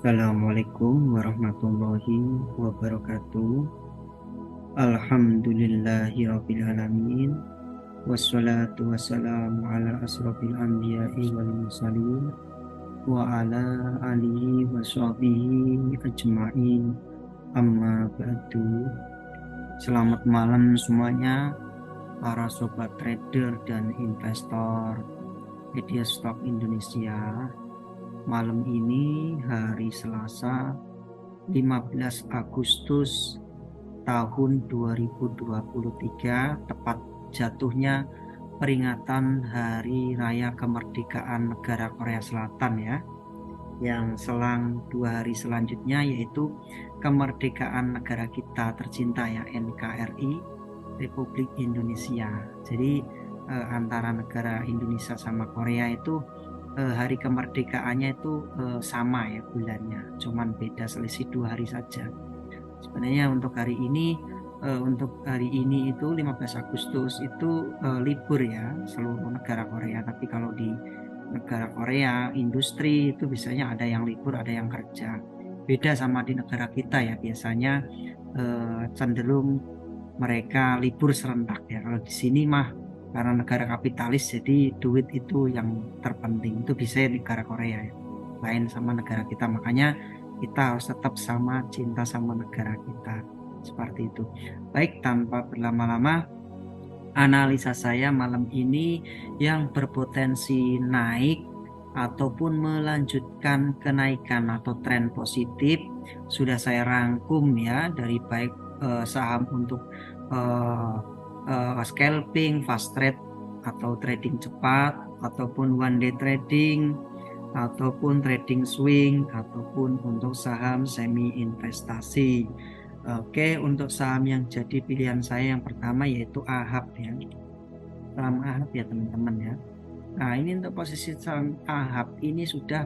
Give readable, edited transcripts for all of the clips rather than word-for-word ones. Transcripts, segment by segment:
Assalamualaikum warahmatullahi wabarakatuh. Alhamdulillahirabbil alamin. Wassalatu wassalamu ala asrofil anbiya'i wal mursalin wa ala alihi wa sahbihi ajma'in. Amma ba'du. Selamat malam semuanya, para sobat trader dan investor media stok Indonesia. Malam ini hari Selasa 15 Agustus tahun 2023, tepat jatuhnya peringatan Hari Raya Kemerdekaan Negara Korea Selatan ya. Yang selang 2 hari selanjutnya yaitu kemerdekaan negara kita tercinta ya, NKRI Republik Indonesia. Jadi antara negara Indonesia sama Korea itu hari kemerdekaannya itu sama ya bulannya, cuman beda selisih 2 hari saja. Sebenarnya untuk hari ini itu 15 Agustus itu libur ya seluruh negara Korea. Tapi kalau di negara Korea industri itu biasanya ada yang libur, ada yang kerja. Beda sama di negara kita ya, biasanya cenderung mereka libur serentak ya. Kalau di sini mah karena negara kapitalis, jadi duit itu yang terpenting. Itu bisa negara Korea ya, lain sama negara kita. Makanya kita harus tetap sama cinta sama negara kita, seperti itu. Baik, tanpa berlama-lama, analisa saya malam ini yang berpotensi naik ataupun melanjutkan kenaikan atau tren positif sudah saya rangkum ya, dari baik saham untuk scalping, fast trade atau trading cepat, ataupun one day trading, ataupun trading swing, ataupun untuk saham semi investasi. Oke, untuk saham yang jadi pilihan saya yang pertama yaitu AHAB ya. Saham AHAB ya teman-teman ya. Nah, ini untuk posisi saham AHAB ini sudah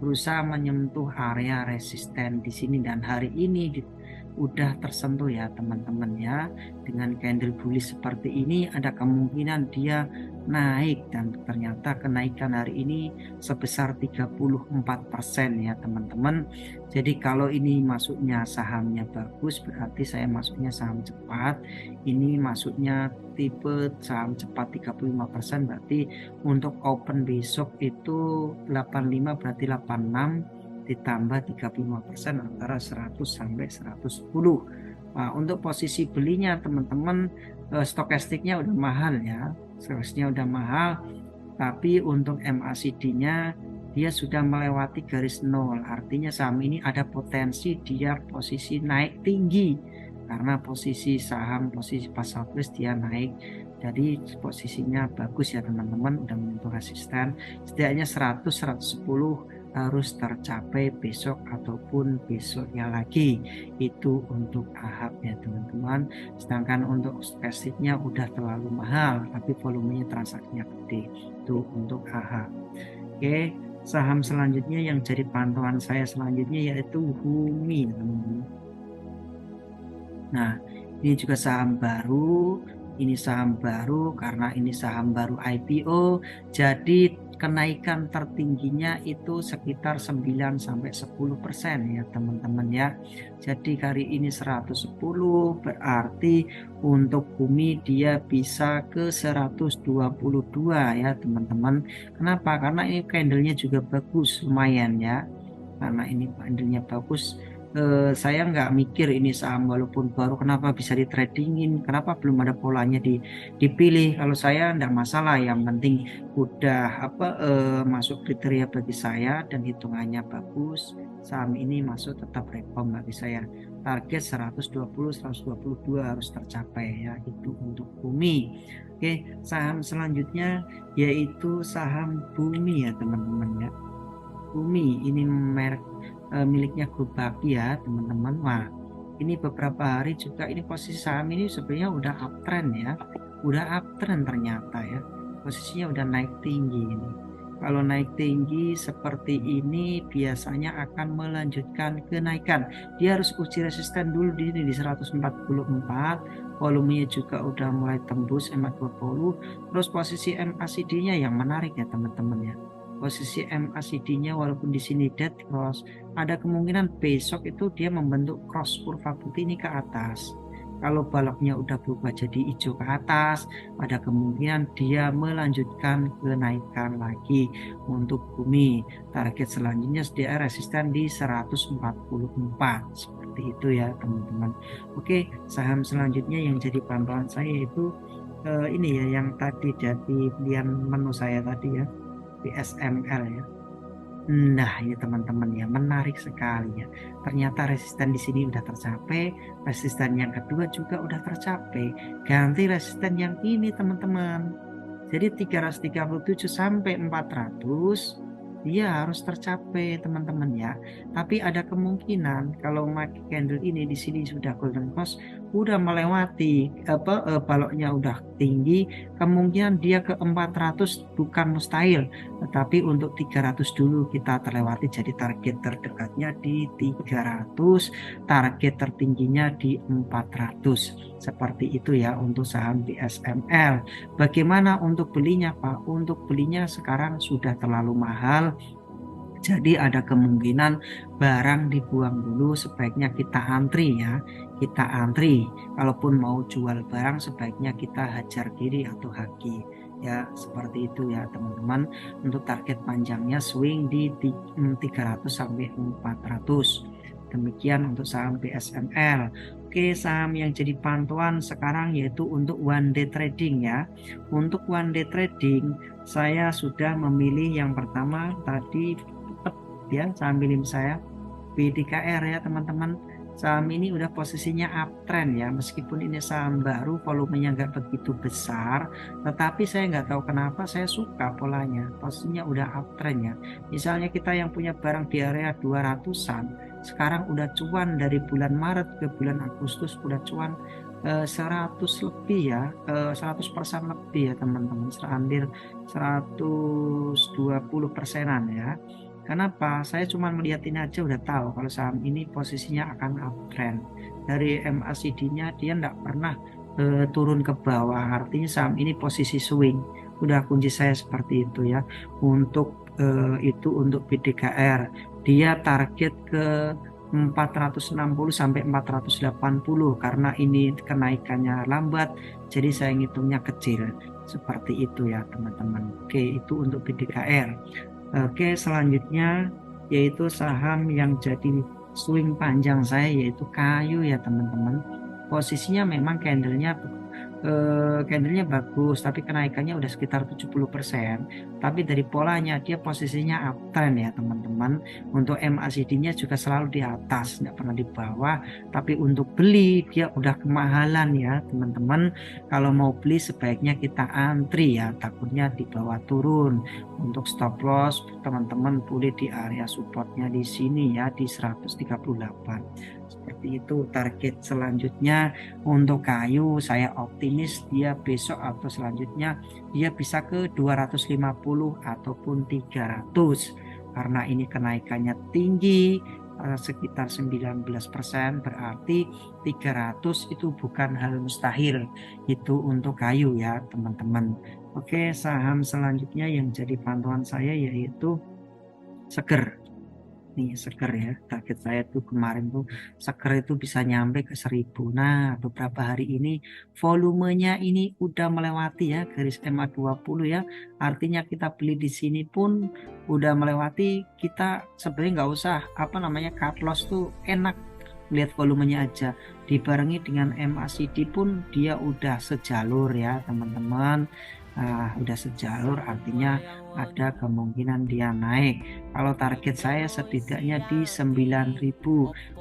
berusaha menyentuh area resisten di sini, dan hari ini udah tersentuh ya teman-teman ya. Dengan candle bullish seperti ini ada kemungkinan dia naik, dan ternyata kenaikan hari ini sebesar 34% ya teman-teman. Jadi kalau ini masuknya sahamnya bagus, berarti saya masuknya saham cepat. Ini masuknya tipe saham cepat 35%, berarti untuk open besok itu 85, berarti 86 ditambah 35% antara 100 sampai 110. Nah, untuk posisi belinya teman-teman, stokastiknya udah mahal ya, stokastiknya udah mahal, tapi untuk MACD-nya dia sudah melewati garis nol. Artinya saham ini ada potensi dia posisi naik tinggi, karena posisi saham, posisi pas Southwest dia naik. Jadi posisinya bagus ya teman-teman, udah menyentuh resisten. Setidaknya 100-110 harus tercapai besok ataupun besoknya lagi. Itu untuk AHAB ya teman-teman. Sedangkan untuk stokastiknya udah terlalu mahal, tapi volumenya transaksinya gede. Itu untuk AHAB. Oke, saham selanjutnya yang jadi pantauan saya selanjutnya yaitu HUMI teman-teman. Nah, ini juga saham baru. Ini saham baru karena ini saham baru IPO, jadi kenaikan tertingginya itu sekitar 9-10% ya teman-teman ya. Jadi hari ini 110, berarti untuk HUMI dia bisa ke 122 ya teman-teman. Kenapa? Karena ini candlenya juga bagus, lumayan ya. Karena ini candlenya bagus, saya nggak mikir ini saham walaupun baru kenapa bisa di tradingin, kenapa belum ada polanya dipilih. Kalau saya nggak masalah, yang penting udah masuk kriteria bagi saya dan hitungannya bagus, saham ini masuk tetap rekom bagi saya. Target 120-122 harus tercapai ya, itu untuk BUMI. Oke, saham selanjutnya yaitu saham BUMI ya teman-teman ya. BUMI ini merek miliknya grup Baki ya teman-teman. Wah, ini beberapa hari juga ini posisi saham ini sebenarnya udah uptrend ya, udah uptrend ternyata ya, posisinya udah naik tinggi ini. Kalau naik tinggi seperti ini biasanya akan melanjutkan kenaikan. Dia harus uji resisten dulu di sini di 144, volumenya juga udah mulai tembus MA20. Terus posisi MACD-nya yang menarik ya teman-teman ya. posisi MACD-nya walaupun di sini dead cross, ada kemungkinan besok itu dia membentuk cross kurva putih ini ke atas. Kalau baloknya udah berubah jadi hijau ke atas, ada kemungkinan dia melanjutkan kenaikan lagi untuk bumi. Target selanjutnya dia resisten di 144, seperti itu ya teman-teman. Oke, saham selanjutnya yang jadi pantauan saya itu ini ya, yang tadi jadi pilihan menu saya tadi ya, BSML ya. Nah, ini teman-teman ya, menarik sekali ya. Ternyata resisten di sini udah tercapai, resisten yang kedua juga udah tercapai. Ganti resisten yang ini teman-teman. Jadi 337 sampai 400 dia harus tercapai teman-teman ya. Tapi ada kemungkinan kalau pakai candle ini di sini sudah golden cross, udah melewati baloknya udah tinggi, kemungkinan dia ke 400 bukan mustahil, tetapi untuk 300 dulu kita terlewati, jadi target terdekatnya di 300, target tertingginya di 400. Seperti itu ya untuk saham BSML. Bagaimana untuk belinya Pak? Untuk belinya sekarang sudah terlalu mahal. Jadi ada kemungkinan barang dibuang dulu, sebaiknya kita antri ya. Kita antri. Kalaupun mau jual barang sebaiknya kita hajar kiri atau haki. Ya seperti itu ya teman-teman. Untuk target panjangnya swing di 300 sampai 400. Demikian untuk saham BSML. Oke, saham yang jadi pantauan sekarang yaitu untuk one day trading ya. Untuk one day trading saya sudah memilih yang pertama tadi ya, saham milik saya BDKR ya teman-teman. Saham ini udah posisinya uptrend ya, meskipun ini saham baru, volumenya nggak begitu besar, tetapi saya nggak tahu kenapa saya suka polanya, posisinya udah uptrend ya. Misalnya kita yang punya barang di area 200-an, sekarang udah cuan dari bulan Maret ke bulan Agustus, udah cuan 100 lebih ya, 100% lebih ya teman-teman, hampir 120%-an ya. Kenapa? Saya cuma melihat ini aja udah tahu kalau saham ini posisinya akan uptrend. Dari MACD-nya dia tidak pernah turun ke bawah, artinya saham ini posisi swing. Udah kunci saya seperti itu ya. Untuk itu untuk BDKR, dia target ke 460 sampai 480 karena ini kenaikannya lambat, jadi saya ngitungnya kecil. Seperti itu ya teman-teman. Oke, itu untuk BDKR. Oke, selanjutnya yaitu saham yang jadi swing panjang saya yaitu kayu ya teman-teman. Posisinya memang candlenya bagus, tapi kenaikannya udah sekitar 70%. Tapi dari polanya dia posisinya uptrend ya teman-teman. Untuk MACD-nya juga selalu di atas, nggak pernah di bawah. Tapi untuk beli dia udah kemahalan ya teman-teman. Kalau mau beli sebaiknya kita antri ya, takutnya di bawah turun. Untuk stop loss teman-teman boleh di area supportnya di sini ya, di 138. Seperti itu. Target selanjutnya untuk kayu saya optimis dia besok atau selanjutnya dia bisa ke 250 ataupun 300 karena ini kenaikannya tinggi sekitar 19%, berarti 300 itu bukan hal mustahil itu untuk kayu ya teman-teman. Oke, saham selanjutnya yang jadi pantauan saya yaitu Seger. Nih Seger ya, target saya tuh kemarin tuh Seger itu bisa nyampe ke 1000. Nah beberapa hari ini volumenya ini udah melewati ya garis MA20 ya, artinya kita beli di sini pun udah melewati, kita sebenarnya nggak usah cut loss tuh enak, lihat volumenya aja dibarengi dengan MACD pun dia udah sejalur ya teman-teman. Nah, udah sejalur artinya ada kemungkinan dia naik. Kalau target saya setidaknya di 9.000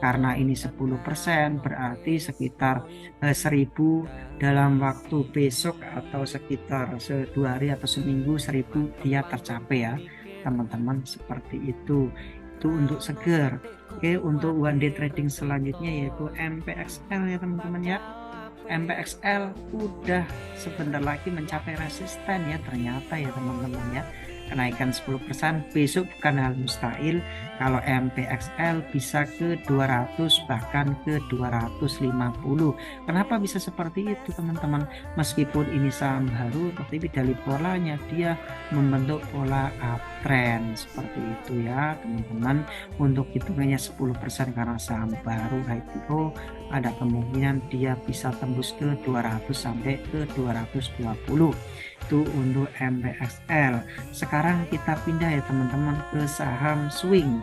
karena ini 10%, berarti sekitar 1.000 dalam waktu besok atau sekitar 2 hari atau seminggu 1.000 dia tercapai ya teman-teman. Seperti itu untuk Seger. Oke, untuk one day trading selanjutnya yaitu MPXL ya teman-teman ya. MPXL udah sebentar lagi mencapai resisten ya ternyata ya teman-teman ya. kenaikan 10%, besok bukan hal mustahil kalau MPXL bisa ke 200 bahkan ke 250. Kenapa bisa seperti itu teman-teman? Meskipun ini saham baru, tapi dari polanya dia membentuk pola uptrend seperti itu ya teman-teman. Untuk hitungannya 10% karena saham baru IPO, ada kemungkinan dia bisa tembus ke 200 sampai ke 220. Itu untuk MPXL. Sekarang kita pindah ya teman-teman ke saham swing.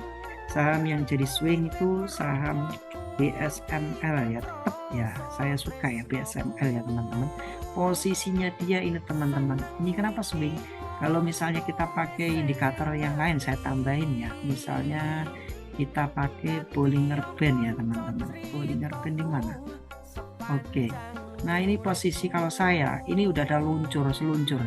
Saham yang jadi swing itu saham BSML ya, tetap ya saya suka ya BSML ya teman-teman. Posisinya dia ini teman-teman, ini kenapa swing? Kalau misalnya kita pakai indikator yang lain, saya tambahin ya, misalnya kita pakai Bollinger Band ya teman-teman. Bollinger Band di mana? Oke, nah ini posisi kalau saya ini udah ada seluncur.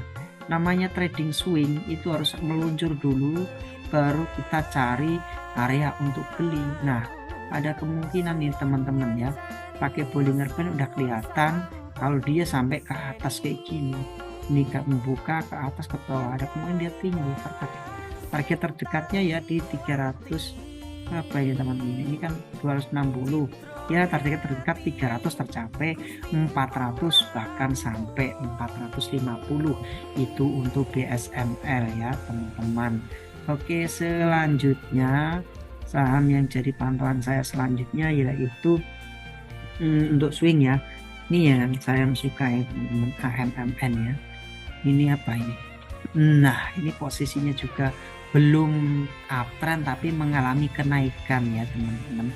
Namanya trading swing itu harus meluncur dulu, baru kita cari area untuk beli. Nah, ada kemungkinan nih teman-teman ya, pakai Bollinger Band udah kelihatan kalau dia sampai ke atas kayak gini. Ini membuka ke atas ke bawah, ada kemungkinan dia tinggi. Target terdekatnya ya di 300 apa ya teman-teman, ini kan 260 ya, target terdekat 300 tercapai, 400 bahkan sampai 450 itu untuk BSML ya teman-teman. Oke, selanjutnya saham yang jadi pantauan saya selanjutnya yaitu untuk swing ya, ini yang saya suka ya teman-teman, AMMN ya. Ini apa ini? Nah, ini posisinya juga belum uptrend tapi mengalami kenaikan ya teman-teman.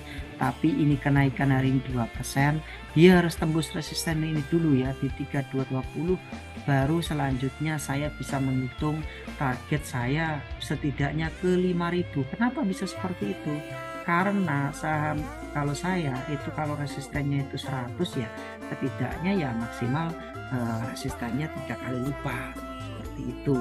Tapi ini kenaikan hari ini 2%. Dia harus tembus resisten ini dulu ya di 3220, baru selanjutnya saya bisa menghitung target saya setidaknya ke 5000. Kenapa bisa seperti itu? Karena saham kalau saya itu kalau resistennya itu 100 ya, setidaknya ya maksimal resistennya 3 kali lipat seperti itu.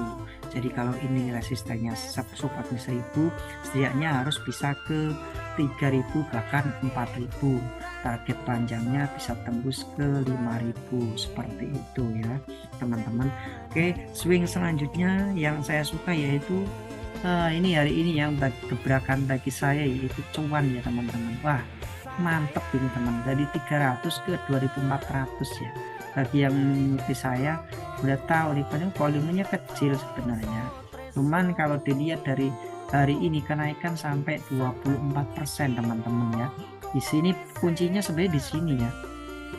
Jadi kalau ini resistennya supportnya 1000, setidaknya harus bisa ke 3000 bahkan 4000. Target panjangnya bisa tembus ke 5000 seperti itu ya teman-teman. Oke, swing selanjutnya yang saya suka yaitu ini hari ini yang gebrakan bagi saya yaitu cuan ya teman-teman. Wah, mantep ini teman, dari 300 ke 2400 ya. Bagi yang mengikuti saya udah tahu nih, padahal volumenya kecil sebenarnya, cuman kalau dilihat dari hari ini kenaikan sampai 24% teman-teman ya. Di sini kuncinya sebenarnya di sini ya,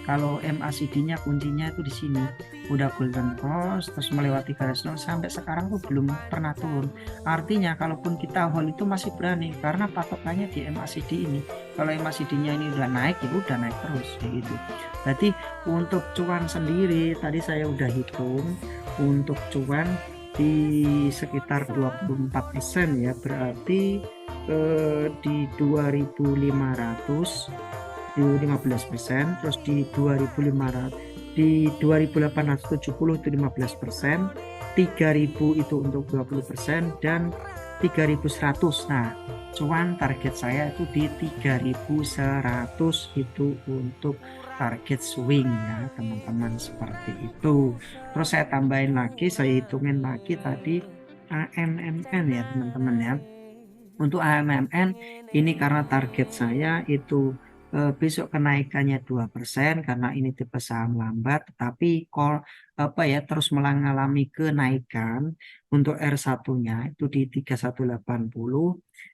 kalau MACD-nya kuncinya itu di sini, udah golden cross terus melewati garis nol sampai sekarang tuh belum pernah turun. Artinya kalaupun kita hold itu masih berani karena patokannya di MACD ini. Kalau MACD-nya ini udah naik ya udah naik terus kayak gitu. Berarti untuk cuan sendiri tadi saya udah hitung, untuk cuan di sekitar 24% ya, berarti di 2500 di 15%, terus di 2500 di 2870 itu 15%, 3000 itu untuk 20% dan 3100. Nah, cuan target saya itu di 3100 itu untuk target swing ya teman-teman, seperti itu. Terus saya tambahin lagi, saya hitungin lagi tadi AMMN ya teman-teman ya. Untuk AMMN ini karena target saya itu besok kenaikannya 2% karena ini tipe saham lambat, tapi terus mengalami kenaikan. Untuk R1-nya itu di 3180,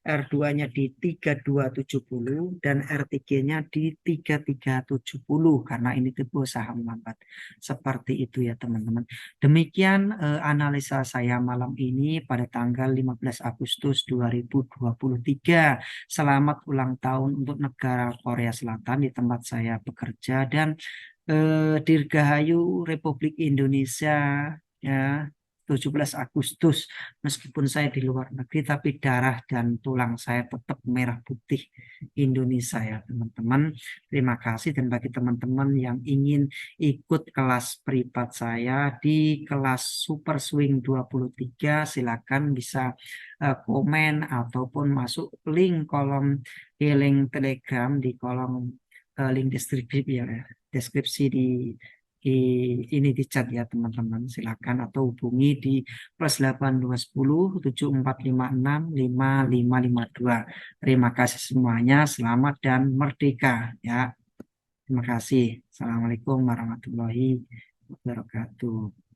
R2-nya di 3270 dan R3-nya di 3370 karena ini tipe saham lambat. Seperti itu ya teman-teman. Demikian analisa saya malam ini pada tanggal 15 Agustus 2023. Selamat ulang tahun untuk negara Korea Selatan di tempat saya bekerja, dan Dirgahayu Republik Indonesia ya, 17 Agustus. Meskipun saya di luar negeri tapi darah dan tulang saya tetap merah putih Indonesia ya teman-teman. Terima kasih, dan bagi teman-teman yang ingin ikut kelas privat saya di kelas Super Swing 23, silakan bisa komen ataupun masuk link link Telegram di kolom link deskripsi ya, deskripsi di ini di chat ya teman-teman, silakan atau hubungi di +8210 7456 5552. Terima kasih semuanya, selamat dan merdeka ya. Terima kasih. Assalamualaikum warahmatullahi wabarakatuh.